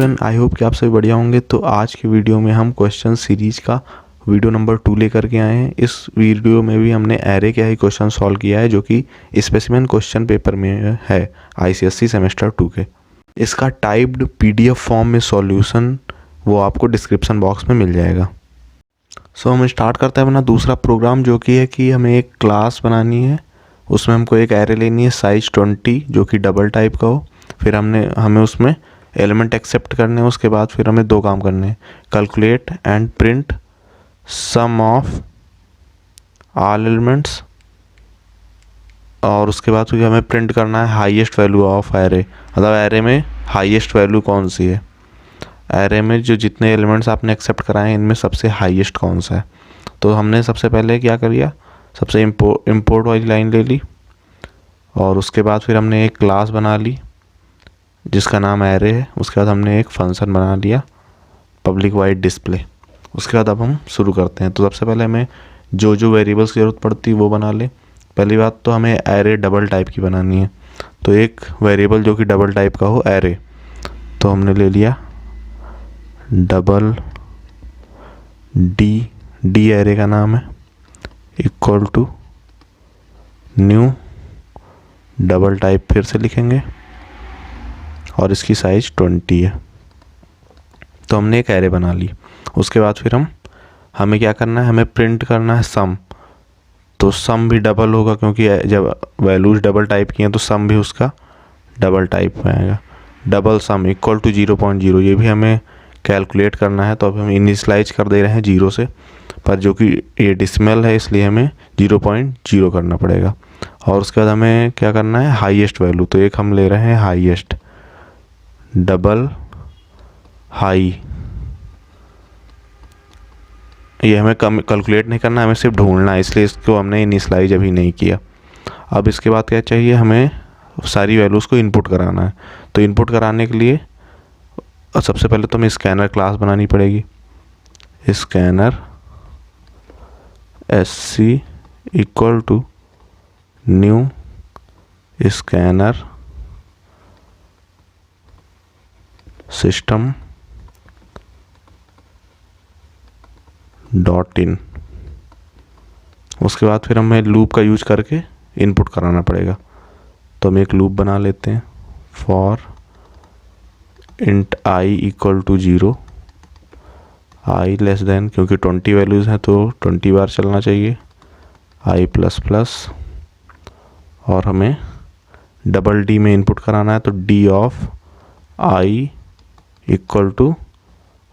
Everyone, I hope कि आप सभी बढ़िया होंगे। तो आज की वीडियो में हम क्वेश्चन सीरीज का वीडियो नंबर 2 लेकर के आए हैं। इस वीडियो में भी हमने एरे का ही क्वेश्चन सॉल्व किया है, जो कि स्पेसिमेन क्वेश्चन पेपर में है आईसीएसई सेमेस्टर 2 के। इसका टाइप्ड पीडीएफ फॉर्म में सॉल्यूशन वो आपको डिस्क्रिप्शन बॉक्स में मिल जाएगा। सो हम स्टार्ट करते हैं अपना दूसरा प्रोग्राम, जो कि है कि हमें एक क्लास बनानी है। उसमें हमको एक एरे लेनी है साइज 20, जो कि डबल टाइप का हो। फिर हमें उसमें एलिमेंट एक्सेप्ट करने हैं। उसके बाद फिर हमें दो काम करने हैं, calculate and print sum of all elements, और उसके बाद फिर हमें प्रिंट करना है हाईएस्ट वैल्यू ऑफ एरे, मतलब एरे में हाईएस्ट वैल्यू कौन सी है। एरे में जो जितने एलिमेंट्स आपने एक्सेप्ट कराए हैं, इनमें सबसे हाईएस्ट कौन सा है। तो हमने सबसे पहले क्या कर लिया, सबसे इम्पोर्ट वाली लाइन ले ली, और उसके बाद फिर हमने एक क्लास बना ली जिसका नाम एरे है। उसके बाद हमने एक फंक्शन बना लिया पब्लिक वाइड डिस्प्ले। उसके बाद अब हम शुरू करते हैं। तो सबसे पहले हमें जो जो वेरिएबल्स की ज़रूरत पड़ती है वो बना ले। पहली बात तो हमें एरे डबल टाइप की बनानी है, तो एक वेरिएबल जो कि डबल टाइप का हो एरे, तो हमने ले लिया डबल डी एरे का नाम है, equal to new double type, फिर से लिखेंगे, और इसकी साइज 20 है। तो हमने एक एरे बना ली। उसके बाद फिर हमें क्या करना है, हमें प्रिंट करना है सम। तो सम भी डबल होगा, क्योंकि जब वैल्यूज डबल टाइप की हैं तो सम भी उसका डबल टाइप में आएगा। डबल सम इक्वल टू 0.0, ये भी हमें कैलकुलेट करना है। तो अब हम इनिशियलाइज कर दे रहे हैं 0 से, पर जो कि ये डेसिमल है इसलिए हमें 0.0 करना पड़ेगा। और उसके बाद हमें क्या करना है, हाईएस्ट वैल्यू। तो एक हम ले रहे हैं हाईएस्ट, डबल हाई। ये हमें कैलकुलेट नहीं करना, हमें सिर्फ ढूंढना है, इसलिए इसको हमने इनिशियलाइज अभी नहीं किया। अब इसके बाद क्या चाहिए, हमें सारी वैल्यूज़ को इनपुट कराना है। तो इनपुट कराने के लिए सबसे पहले तो हमें स्कैनर क्लास बनानी पड़ेगी। Scanner SC equal to new scanner system dot in. उसके बाद फिर हमें लूप का यूज करके इनपुट कराना पड़ेगा। तो हम एक लूप बना लेते हैं, for int i equal to 0, i less than, क्योंकि 20 वैल्यूज़ हैं तो 20 बार चलना चाहिए, आई प्लस प्लस, और हमें डबल डी में इनपुट कराना है। तो D of i equal to,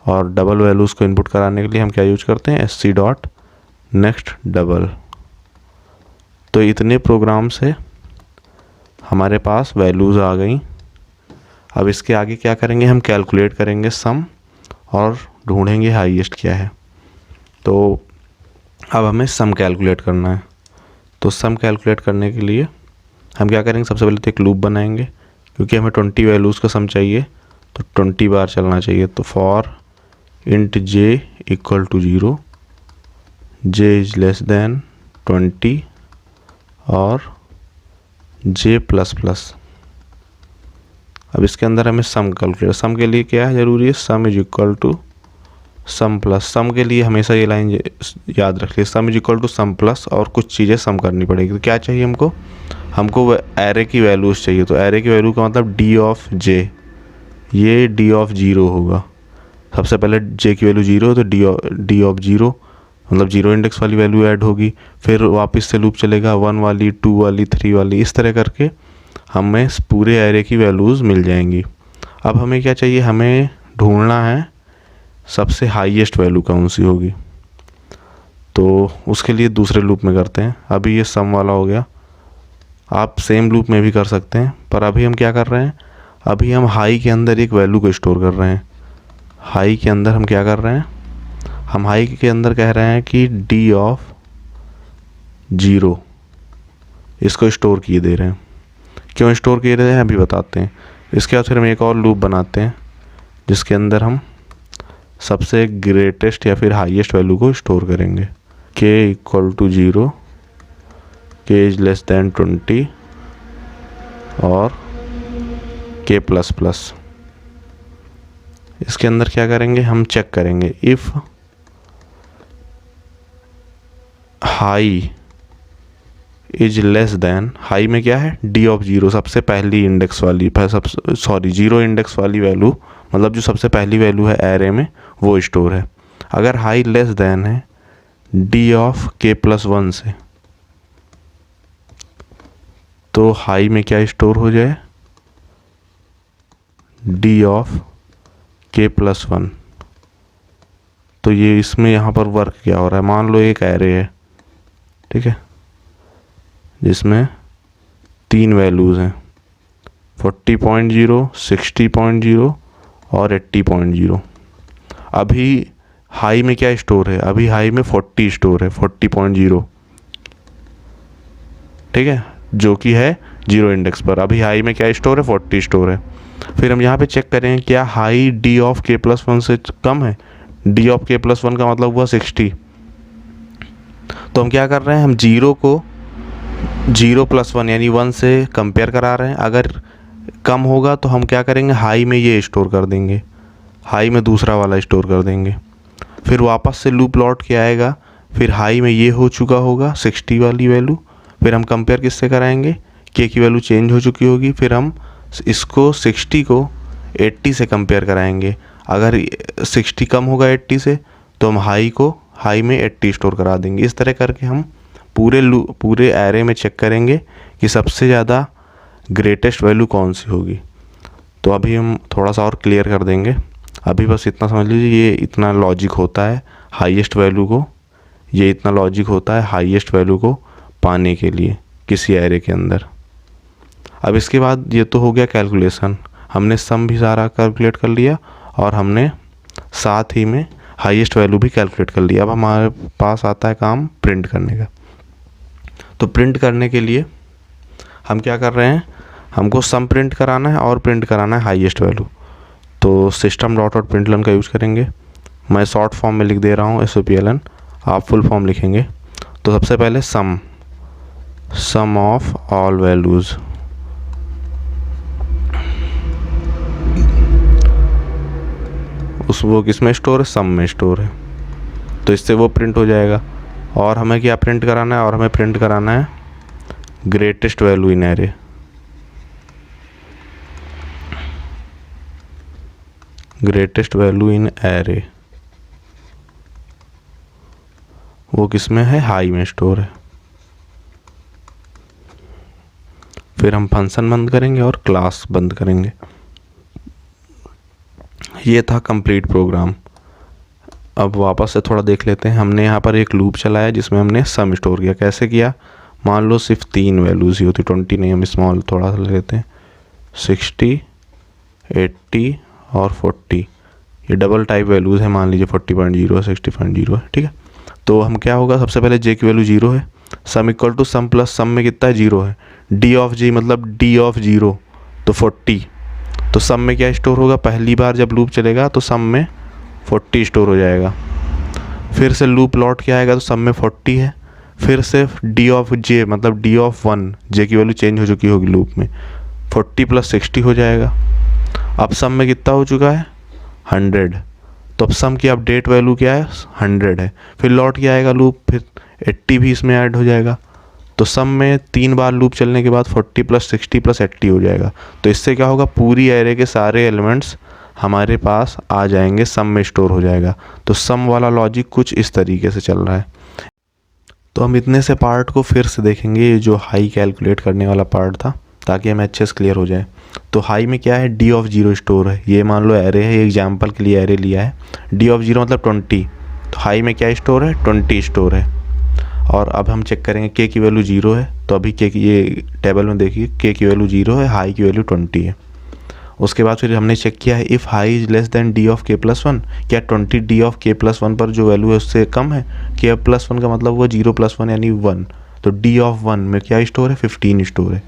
और डबल वैल्यूज़ को इनपुट कराने के लिए हम क्या यूज करते हैं, SC डॉट नेक्स्ट डबल। तो इतने प्रोग्राम से हमारे पास वैल्यूज़ आ गई। अब इसके आगे क्या करेंगे, हम कैलकुलेट करेंगे सम और ढूंढेंगे हाईएस्ट क्या है। तो अब हमें सम कैलकुलेट करना है। तो सम कैलकुलेट करने के लिए हम क्या करेंगे, सबसे पहले तो एक लूप बनाएंगे, क्योंकि हमें 20 वैल्यूज़ का सम चाहिए तो 20 बार चलना चाहिए। तो for int j equal to 0, j is less than 20 और j प्लस प्लस। अब इसके अंदर हमें सम कैलकुलेट, सम के लिए क्या है ज़रूरी है, sum is equal to sum plus. Sum के लिए हमेशा ये लाइन याद रख लिया, sum is equal to sum plus, और कुछ चीज़ें सम करनी पड़ेगी। तो क्या चाहिए हमको एरे की वैल्यूज़ चाहिए। तो एरे की वैल्यू का मतलब डी ऑफ जे, ये डी ऑफ 0 होगा। सबसे पहले j की वैल्यू 0 है, तो डी ऑफ 0 मतलब 0 इंडेक्स वाली वैल्यू ऐड होगी। फिर वापस से लूप चलेगा, 1 वाली, 2 वाली, 3 वाली, इस तरह करके हमें पूरे एरे की वैल्यूज़ मिल जाएंगी। अब हमें क्या चाहिए, हमें ढूंढना है सबसे हाईएस्ट वैल्यू कौन सी होगी। तो उसके लिए दूसरे लूप में करते हैं। अभी ये सम वाला हो गया, आप सेम लूप में भी कर सकते हैं, पर अभी हम क्या कर रहे हैं, अभी हम हाई के अंदर एक वैल्यू को स्टोर कर रहे हैं। हाई के अंदर हम क्या कर रहे हैं, हम हाई के अंदर कह रहे हैं कि डी ऑफ 0 इसको स्टोर किए दे रहे हैं। क्यों स्टोर किए दे रहे हैं अभी बताते हैं। इसके बाद फिर हम एक और लूप बनाते हैं, जिसके अंदर हम सबसे ग्रेटेस्ट या फिर हाईएस्ट वैल्यू को स्टोर करेंगे। k equal to 0, k is less than 20 और k प्लस प्लस। इसके अंदर क्या करेंगे, हम चेक करेंगे if high is less then, high में क्या है, डी ऑफ जीरो, सबसे पहली इंडेक्स वाली, जीरो इंडेक्स वाली वैल्यू, मतलब जो सबसे पहली वैल्यू है एरे में वो स्टोर है। अगर हाई लेस देन है डी ऑफ के प्लस वन से, तो हाई में क्या स्टोर हो जाए, डी ऑफ के प्लस वन। तो ये इसमें यहाँ पर वर्क क्या हो रहा है, मान लो एक एरे है, ठीक है, जिसमें 3 वैल्यूज़ हैं 40.0, 60.0 और 80.0 अभी हाई में क्या स्टोर है, अभी हाई में 40 स्टोर है, 40.0, ठीक है, जो कि है जीरो इंडेक्स पर। अभी हाई में क्या स्टोर है, 40 स्टोर है। फिर हम यहाँ पे चेक करें क्या हाई डी ऑफ के प्लस वन से कम है, डी ऑफ के प्लस वन का मतलब हुआ 60। तो हम क्या कर रहे हैं, हम जीरो को जीरो प्लस वन यानी 1 से कंपेयर करा रहे हैं। अगर कम होगा तो हम क्या करेंगे, हाई में ये स्टोर कर देंगे, हाई में दूसरा वाला स्टोर कर देंगे। फिर वापस से लूप लौट के आएगा, फिर हाई में ये हो चुका होगा 60 वाली वैल्यू, फिर हम कंपेयर किससे कराएंगे, के की वैल्यू चेंज हो चुकी होगी, फिर हम इसको 60 को 80 से कंपेयर कराएंगे। अगर 60 कम होगा 80 से तो हम हाई में 80 स्टोर करा देंगे। इस तरह करके हम पूरे एरे में चेक करेंगे कि सबसे ज़्यादा ग्रेटेस्ट वैल्यू कौन सी होगी। तो अभी हम थोड़ा सा और क्लियर कर देंगे। अभी बस इतना समझ लीजिए, ये इतना लॉजिक होता है हाईएस्ट वैल्यू को, ये इतना लॉजिक होता है हाईएस्ट वैल्यू को पाने के लिए किसी एरे के अंदर। अब इसके बाद ये तो हो गया कैलकुलेशन, हमने सम भी सारा कैलकुलेट कर लिया और हमने साथ ही में हाईएस्ट वैल्यू भी कैलकुलेट कर लिया। अब हमारे पास आता है काम प्रिंट करने का। तो प्रिंट करने के लिए हम क्या कर रहे हैं, हमको सम प्रिंट कराना है और प्रिंट कराना है हाईएस्ट वैल्यू। तो सिस्टम डॉट आउट प्रिंटलन का यूज़ करेंगे। मैं शॉर्ट फॉर्म में लिख दे रहा हूँ SOPLN, आप फुल फॉर्म लिखेंगे। तो सबसे पहले सम ऑफ ऑल वैल्यूज़, वो किस में स्टोर है, सम में स्टोर है, तो इससे वो प्रिंट हो जाएगा। और हमें क्या प्रिंट कराना है, और हमें प्रिंट कराना है greatest value in array. Greatest value in array वो किस में है, हाई में स्टोर है। फिर हम फंक्शन बंद करेंगे और क्लास बंद करेंगे। ये था कंप्लीट प्रोग्राम। अब वापस से थोड़ा देख लेते हैं। हमने यहाँ पर एक लूप चलाया जिसमें हमने सम स्टोर किया। कैसे किया, मान लो सिर्फ 3 वैल्यूज़ ही होती, 20 नहीं, हम स्मॉल थोड़ा सा ले लेते हैं, 60, 80 और 40। ये डबल टाइप वैल्यूज़ है, मान लीजिए 40.0 है, 60.0 है, ठीक है। तो हम क्या होगा, सबसे पहले जे की वैल्यू 0 है, sum equal to sum plus sum में कितना है, 0 है, डी ऑफ जी मतलब डी ऑफ 0 तो 40। तो सम में क्या स्टोर होगा, पहली बार जब लूप चलेगा तो सम में 40 स्टोर हो जाएगा। फिर से लूप लौट के आएगा तो सम में 40 है, फिर से डी ऑफ जे मतलब डी ऑफ 1, जे की वैल्यू चेंज हो चुकी होगी लूप में, 40 प्लस 60 हो जाएगा। अब सम में कितना हो चुका है, 100। तो अब सम की अपडेट वैल्यू क्या है, 100 है। फिर लौट के आएगा लूप, फिर 80 भी इसमें ऐड हो जाएगा। तो सम में 3 बार लूप चलने के बाद 40 प्लस 60 प्लस 80 हो जाएगा। तो इससे क्या होगा, पूरी एरे के सारे एलिमेंट्स हमारे पास आ जाएंगे, सम में स्टोर हो जाएगा। तो सम वाला लॉजिक कुछ इस तरीके से चल रहा है। तो हम इतने से पार्ट को फिर से देखेंगे, ये जो हाई कैलकुलेट करने वाला पार्ट था, ताकि हमें अच्छे से क्लियर हो जाए। तो हाई में क्या है, डी ऑफ 0 स्टोर है। ये मान लो एरे है, एग्जाम्पल के लिए एरे लिया है, डी ऑफ 0 मतलब 20। तो हाई में क्या स्टोर है, 20 स्टोर है। और अब हम चेक करेंगे के की वैल्यू 0 है, तो अभी के की, ये टेबल में देखिए के की वैल्यू 0 है, हाई की वैल्यू 20 है। उसके बाद फिर हमने चेक किया है if high is less then D of के प्लस 1, क्या 20 डी ऑफ के प्लस 1 पर जो वैल्यू है उससे कम है। के प्लस 1 का मतलब वो 0 प्लस 1 यानी 1। तो डी ऑफ 1 में क्या स्टोर है, 15 स्टोर है।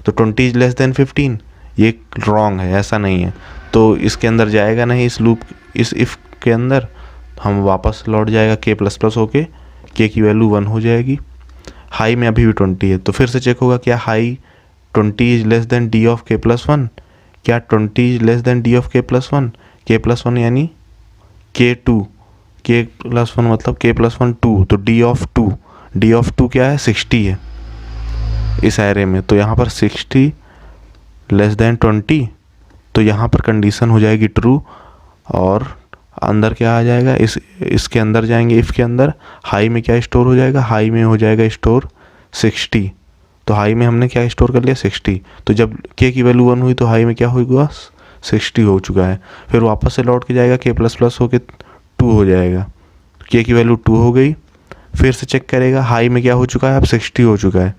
तो 20 इज लेस देन 15, ये रॉन्ग है, ऐसा नहीं है। तो इसके अंदर जाएगा नहीं, इस लूप, इस इफ़ के अंदर हम वापस लौट जाएगा के प्लस प्लस होके, के की वैल्यू 1 हो जाएगी। हाई में अभी भी 20 है, तो फिर से चेक होगा क्या high 20 is less then D of के प्लस 1, क्या 20 is less then D of के प्लस 1, k+1 यानी k2, k+1 मतलब k+1 2, तो d ऑफ 2 क्या है 60 है इस एरे में। तो यहाँ पर 60 लेस देन 20, तो यहाँ पर कंडीशन हो जाएगी ट्रू और अंदर क्या आ जाएगा, इसके अंदर जाएंगे, इफ़ के अंदर हाई में क्या स्टोर हो जाएगा, हाई में हो जाएगा स्टोर 60। तो हाई में हमने क्या स्टोर कर लिया 60, तो जब k की वैल्यू 1 हुई तो हाई में क्या होगा 60 हो चुका है। फिर वापस से लौट के जाएगा k++ होके 2 हो जाएगा, k की वैल्यू 2 हो गई। फिर से चेक करेगा हाई में क्या हो चुका है, अब 60 हो चुका है।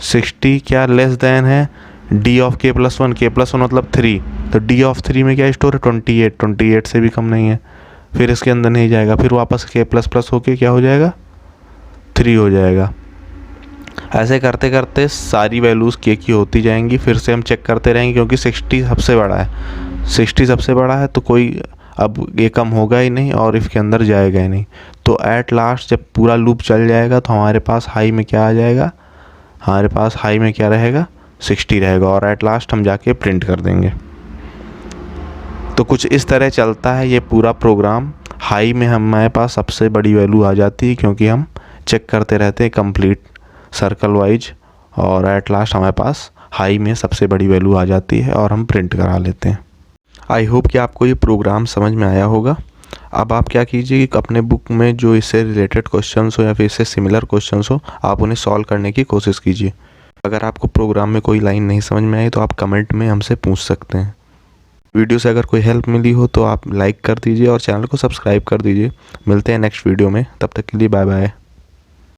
60 क्या लेस देन है d ऑफ k+1 मतलब 3, तो d ऑफ 3 में क्या स्टोर है 28 से भी कम नहीं है। फिर इसके अंदर नहीं जाएगा, फिर वापस k++ होके क्या हो जाएगा 3 हो जाएगा। ऐसे करते करते सारी वैल्यूज़ k की होती जाएंगी। फिर से हम चेक करते रहेंगे क्योंकि 60 सबसे बड़ा है, 60 सबसे बड़ा है तो कोई अब ये कम होगा ही नहीं और इफ़ के अंदर जाएगा ही नहीं। तो एट लास्ट जब पूरा लूप चल जाएगा तो हमारे पास हाई में क्या आ जाएगा, हमारे पास हाई में क्या रहेगा 60 रहेगा और एट लास्ट हम जाके प्रिंट कर देंगे। तो कुछ इस तरह चलता है ये पूरा प्रोग्राम। हाई में हमारे पास सबसे बड़ी वैल्यू आ जाती है क्योंकि हम चेक करते रहते हैं कंप्लीट सर्कल वाइज, और एट लास्ट हमारे पास हाई में सबसे बड़ी वैल्यू आ जाती है और हम प्रिंट करा लेते हैं। आई होप कि आपको ये प्रोग्राम समझ में आया होगा। अब आप क्या कीजिए कि अपने बुक में जो इससे रिलेटेड क्वेश्चंस हो या फिर इससे सिमिलर क्वेश्चंस हो, आप उन्हें सॉल्व करने की कोशिश कीजिए। अगर आपको प्रोग्राम में कोई लाइन नहीं समझ में आई तो आप कमेंट में हमसे पूछ सकते हैं। वीडियो से अगर कोई हेल्प मिली हो तो आप लाइक कर दीजिए और चैनल को सब्सक्राइब कर दीजिए। मिलते हैं नेक्स्ट वीडियो में, तब तक के लिए बाय बाय।